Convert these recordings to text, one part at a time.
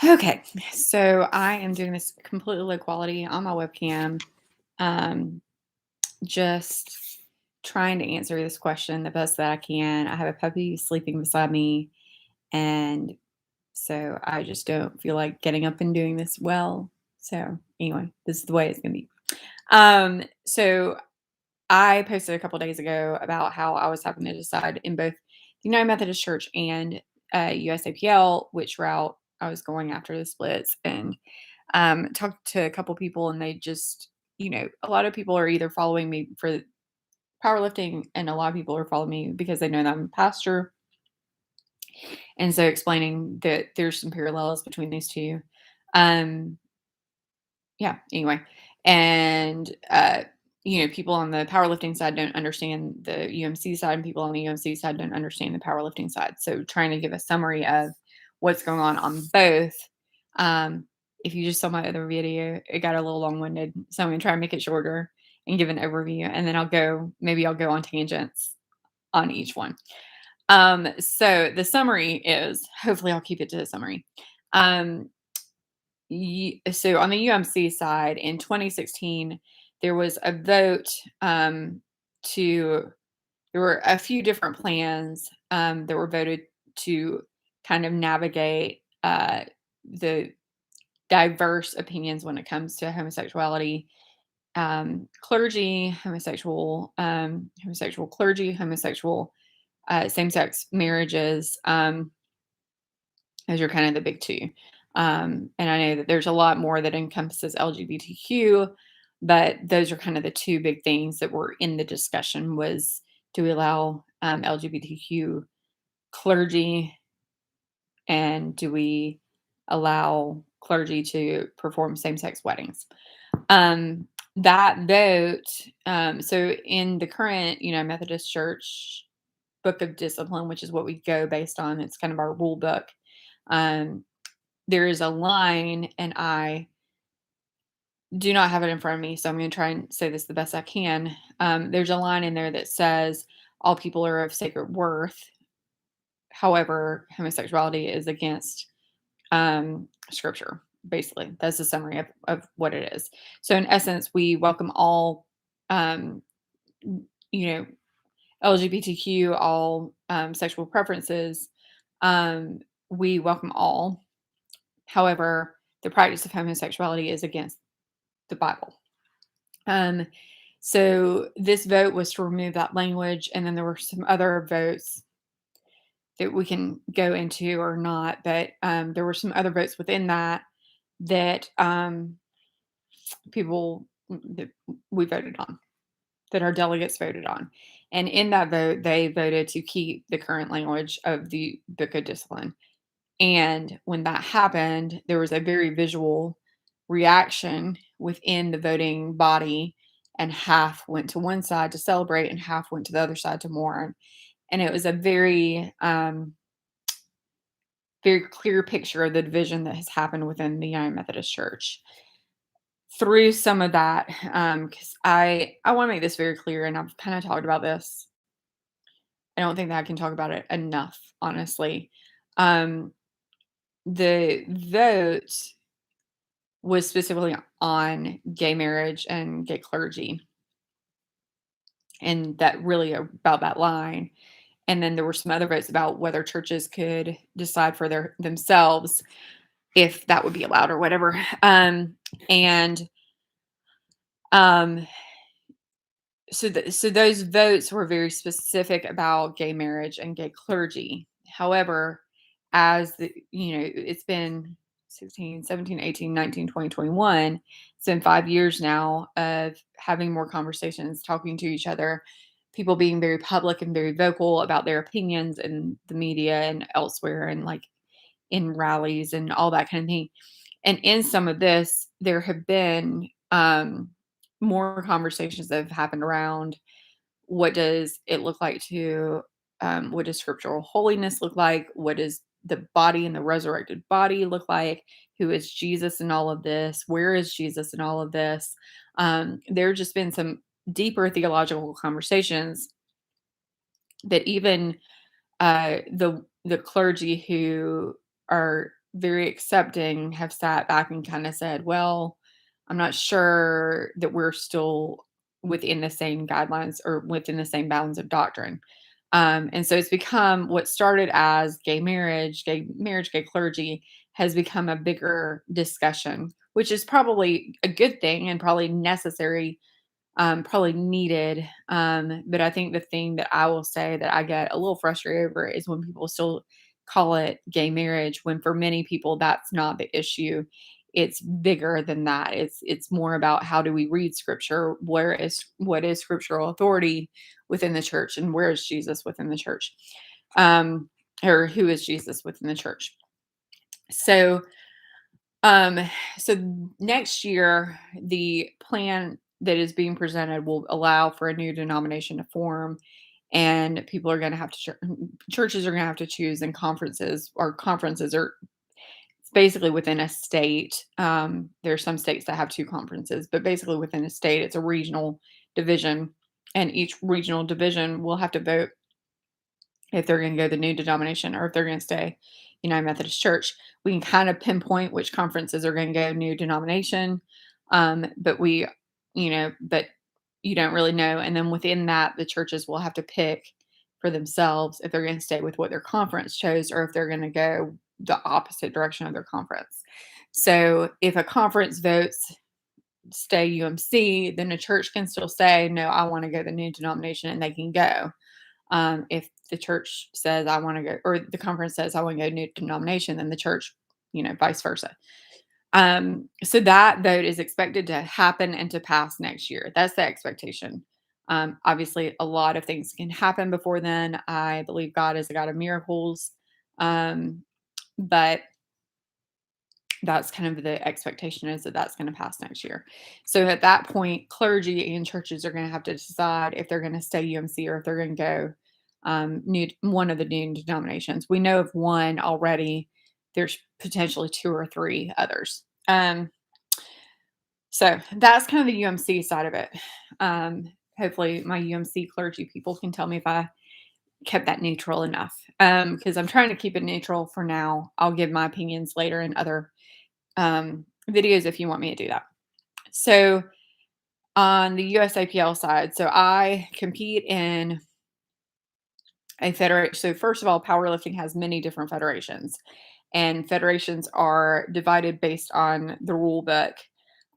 Okay, so I am doing this completely low quality on my webcam. Um, just trying to answer this question the best that I can. I have a puppy sleeping beside me, and so I just don't feel like getting up and doing this well. So anyway, this is the way it's gonna be. So I posted a couple days ago about how I was having to decide in both the United Methodist Church and USAPL which route I was going after the splits, and talked to a couple people, and they just, a lot of people are either following me for powerlifting, and a lot of people are following me because they know that I'm a pastor, and so explaining that there's some parallels between these two. Um, Yeah, anyway. And, people on the powerlifting side don't understand the UMC side, and people on the UMC side don't understand the powerlifting side. So trying to give a summary of what's going on both. Um, if you just saw my other video, it got a little long-winded, so I'm gonna try and make it shorter and give an overview, and then maybe I'll go on tangents on each one. So the summary is, hopefully I'll keep it to the summary. Um, so on the UMC side in 2016, there was a vote to, there were a few different plans that were voted to kind of navigate the diverse opinions when it comes to homosexuality, clergy, homosexual clergy, homosexual same-sex marriages. Those are kind of the big two. And I know that there's a lot more that encompasses LGBTQ, but those are kind of the two big things that were in the discussion was, do we allow LGBTQ clergy, and do we allow clergy to perform same-sex weddings? That vote, so in the current, Methodist Church Book of Discipline, which is what we go based on, it's kind of our rule book. Um, there is a line, and I do not have it in front of me, so I'm going to try and say this the best I can. There's a line in there that says, all people are of sacred worth. However, homosexuality is against scripture. Basically, that's the summary of what it is. So, in essence, we welcome all, um, you know, LGBTQ, all sexual preferences. We welcome all. However, the practice of homosexuality is against the Bible. Um, so this vote was to remove that language, and then there were some other votes that we can go into or not, but there were some other votes within that people that we voted on, that our delegates voted on. And in that vote, they voted to keep the current language of the Book of Discipline. And when that happened, there was a very visual reaction within the voting body, and half went to one side to celebrate and half went to the other side to mourn. And it was a very clear picture of the division that has happened within the United Methodist Church. Through some of that, because I want to make this very clear, and I've kind of talked about this. I don't think that I can talk about it enough, honestly. Um, the vote was specifically on gay marriage and gay clergy, and that really about that line. And then there were some other votes about whether churches could decide for themselves if that would be allowed or whatever. And um, so those votes were very specific about gay marriage and gay clergy. However, as it's been 16, 17, 18, 19, 20, 21. It's been 5 years now of having more conversations, talking to each other, people being very public and very vocal about their opinions in the media and elsewhere, and like in rallies and all that kind of thing. And in some of this, there have been more conversations that have happened around, what does it look like to, what does scriptural holiness look like? What does the body and the resurrected body look like? Who is Jesus in all of this? Where is Jesus in all of this? There have just been some deeper theological conversations that even the clergy who are very accepting have sat back and kind of said, well, I'm not sure that we're still within the same guidelines or within the same bounds of doctrine. And so it's become what started as gay marriage, gay clergy has become a bigger discussion, which is probably a good thing and probably necessary, probably needed. But I think the thing that I will say that I get a little frustrated over is when people still call it gay marriage, when for many people that's not the issue. It's bigger than that. It's more about how do we read scripture? What is scriptural authority within the church, and where is Jesus within the church? Um, or who is Jesus within the church? So um, so next year, the plan that is being presented will allow for a new denomination to form, and people are going to have to churches are going to have to choose, and conferences are it's basically within a state. There's some states that have two conferences, but basically within a state, it's a regional division, and each regional division will have to vote if they're going to go the new denomination or if they're going to stay United Methodist Church. We can kind of pinpoint which conferences are going to go new denomination, but but you don't really know. And then within that, the churches will have to pick for themselves if they're going to stay with what their conference chose or if they're going to go the opposite direction of their conference. So if a conference votes stay UMC, then a church can still say, no, I want to go the new denomination, and they can go. If the church says I want to go, or the conference says I want to go new denomination, then the church, vice versa. So that vote is expected to happen and to pass next year. That's the expectation. Obviously, a lot of things can happen before then. I believe God is a God of miracles, but that's kind of the expectation, is that that's going to pass next year. So at that point, clergy and churches are going to have to decide if they're going to stay UMC or if they're going to go one of the new denominations. We know of one already. There's potentially two or three others. So that's kind of the UMC side of it. Hopefully my UMC clergy people can tell me if I kept that neutral enough, because I'm trying to keep it neutral for now. I'll give my opinions later in other videos if you want me to do that. So on the USAPL side, so I compete in a federation. So first of all, powerlifting has many different federations, and federations are divided based on the rule book.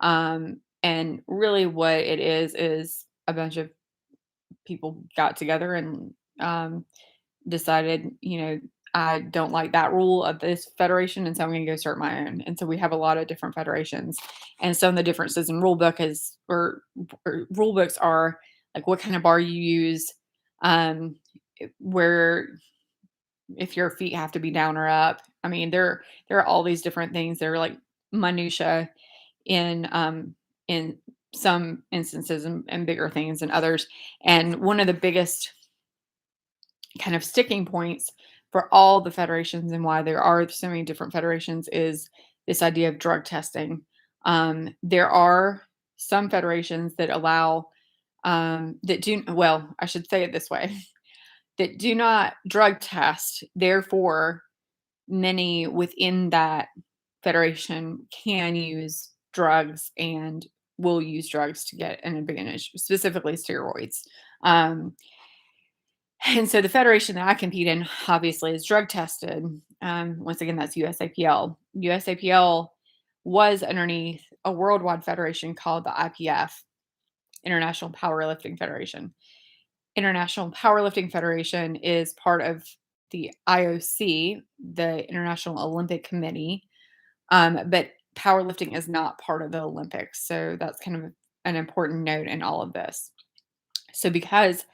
And really what it is a bunch of people got together and decided, I don't like that rule of this federation, and so I'm going to go start my own. And so we have a lot of different federations, and some of the differences in rule book or rule books are like what kind of bar you use, where if your feet have to be down or up. I mean, there are all these different things. They're like minutia in some instances, and bigger things in others. And one of the biggest kind of sticking points for all the federations and why there are so many different federations is this idea of drug testing. There are some federations that allow that do well, I should say it this way, that do not drug test. Therefore, many within that federation can use drugs and will use drugs to get an advantage, specifically steroids. Um, and so the federation that I compete in obviously is drug tested. Once again, that's USAPL. USAPL was underneath a worldwide federation called the IPF, International Powerlifting Federation. International Powerlifting Federation is part of the IOC, the International Olympic Committee, but powerlifting is not part of the Olympics. So that's kind of an important note in all of this. So because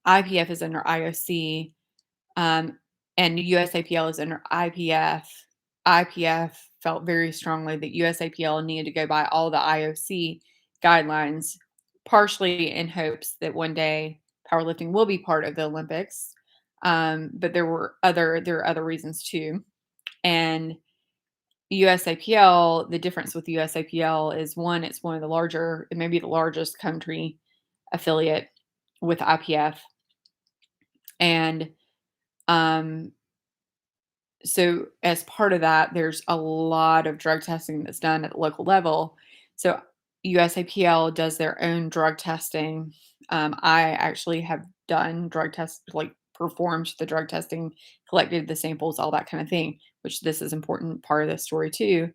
IPF is under IOC, and USAPL is under IPF, IPF felt very strongly that USAPL needed to go by all the IOC guidelines, partially in hopes that one day powerlifting will be part of the Olympics. But there are other reasons too. And USAPL, the difference with USAPL is one, it's one of the larger, it may be the largest country affiliate with IPF. And So as part of that, there's a lot of drug testing that's done at the local level. So USAPL does their own drug testing. I actually have done drug tests, like performed the drug testing, collected the samples, all that kind of thing, which this is important part of the story too.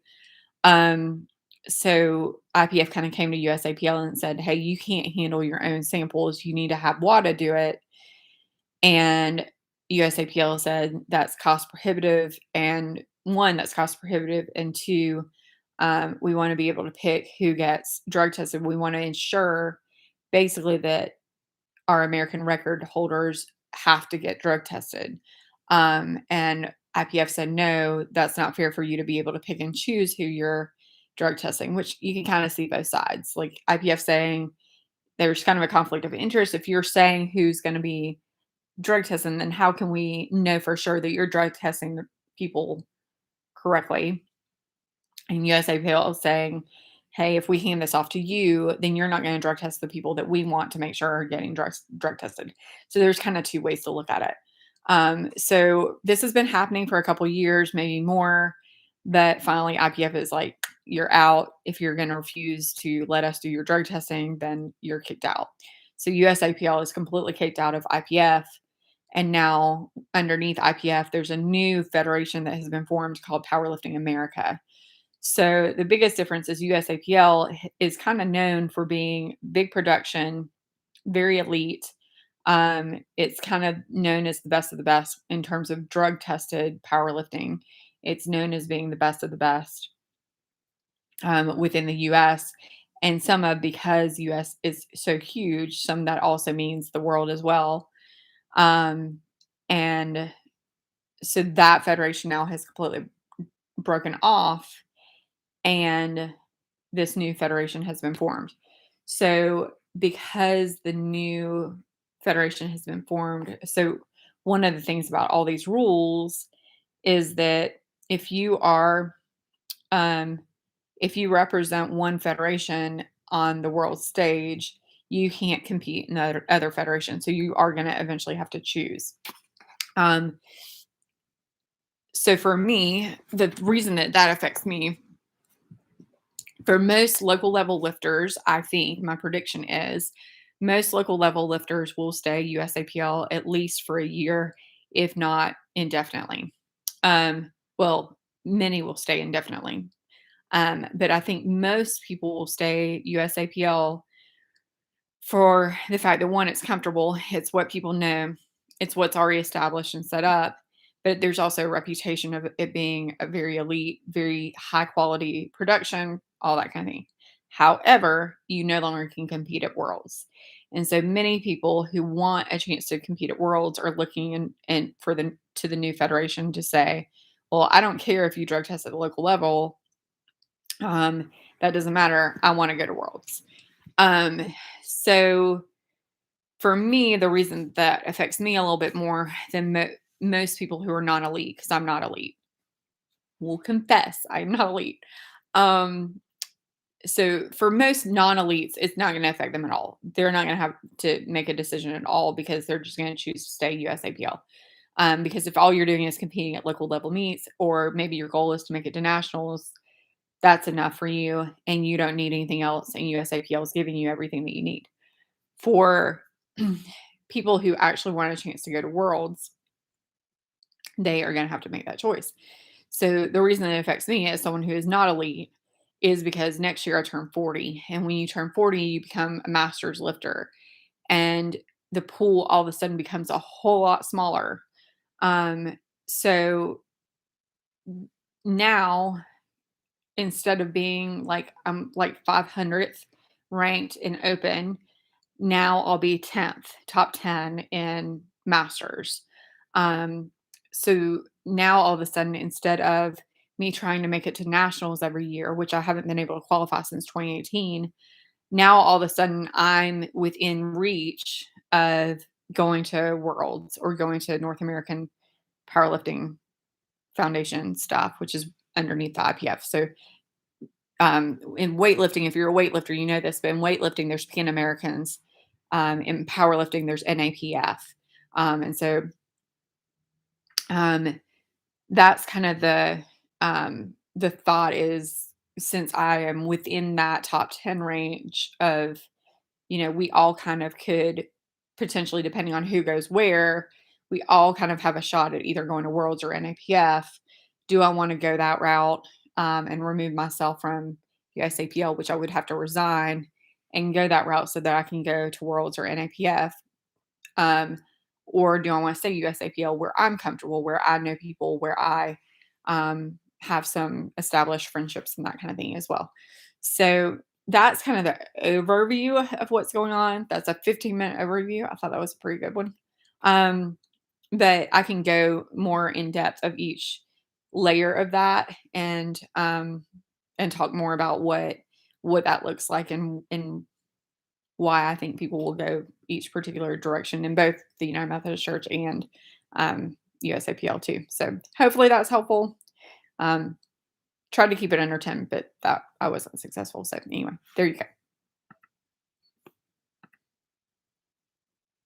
Um, so IPF kind of came to USAPL and said, "Hey, you can't handle your own samples. You need to have WADA do it." And USAPL said that's cost prohibitive. And one, that's cost prohibitive. And two, we want to be able to pick who gets drug tested. We want to ensure basically that our American record holders have to get drug tested. And IPF said, no, that's not fair for you to be able to pick and choose who you're drug testing, which you can kind of see both sides. Like IPF saying there's kind of a conflict of interest. If you're saying who's going to be drug testing, then how can we know for sure that you're drug testing the people correctly? And USAPL is saying, hey, if we hand this off to you, then you're not going to drug test the people that we want to make sure are getting drug tested. So there's kind of two ways to look at it. So this has been happening for a couple years, maybe more, but finally IPF is like, you're out. If you're going to refuse to let us do your drug testing, then you're kicked out. So USAPL is completely kicked out of IPF. And now underneath IPF, there's a new federation that has been formed called Powerlifting America. So the biggest difference is USAPL is kind of known for being big production, very elite. It's kind of known as the best of the best in terms of drug tested powerlifting. It's known as being the best of the best within the US. And some of because US is so huge, some that also means the world as well. Um, and so that federation now has completely broken off, and this new federation has been formed. So, because the new federation has been formed, so one of the things about all these rules is that if you are, um, if you represent one federation on the world stage, you can't compete in other federations. So you are going to eventually have to choose. Um, so for me, the reason that that affects me, for most local level lifters, I think my prediction is most local level lifters will stay USAPL at least for a year, if not indefinitely. Well, many will stay indefinitely. But I think most people will stay USAPL for the fact that one, it's comfortable, it's what people know, it's what's already established and set up. But there's also a reputation of it being a very elite, very high quality production, all that kind of thing. However, you no longer can compete at Worlds. And so many people who want a chance to compete at Worlds are looking and for the to the new federation to say, well, I don't care if you drug test at the local level. That doesn't matter. I want to go to Worlds. Um, so for me, the reason that affects me a little bit more than most people who are non elite, because I'm not elite, will confess I'm not elite. Um, so for most non elites, it's not going to affect them at all. They're not going to have to make a decision at all because they're just going to choose to stay USAPL. Because if all you're doing is competing at local level meets, or maybe your goal is to make it to nationals, that's enough for you, and you don't need anything else. And USAPL is giving you everything that you need. For people who actually want a chance to go to Worlds, they are going to have to make that choice. So the reason it affects me as someone who is not elite is because next year I turn 40. And when you turn 40, you become a master's lifter. And the pool all of a sudden becomes a whole lot smaller. So now, instead of being like I'm like 500th ranked in open, now I'll be 10th, top 10 in masters. Um, so now all of a sudden, instead of me trying to make it to nationals every year, which I haven't been able to qualify since 2018, now all of a sudden I'm within reach of going to worlds or going to North American Powerlifting Foundation stuff, which is underneath the IPF. So in weightlifting, if you're a weightlifter, you know this, but in weightlifting, there's Pan Americans. In powerlifting, there's NAPF. And so um, that's kind of the thought is, since I am within that top 10 range of, we all kind of could potentially, depending on who goes where, we all kind of have a shot at either going to Worlds or NAPF. Do I want to go that route, and remove myself from USAPL, which I would have to resign, and go that route so that I can go to Worlds or NAPF? Um, or do I want to stay USAPL where I'm comfortable, where I know people, where I have some established friendships and that kind of thing as well? So that's kind of the overview of what's going on. That's a 15-minute overview. I thought that was a pretty good one. Um, but I can go more in depth of each layer of that, and talk more about what that looks like, and why I think people will go each particular direction in both the United Methodist Church and USAPL too. So hopefully that's helpful. Um, Tried to keep it under 10, but that I wasn't successful. So anyway, there you go.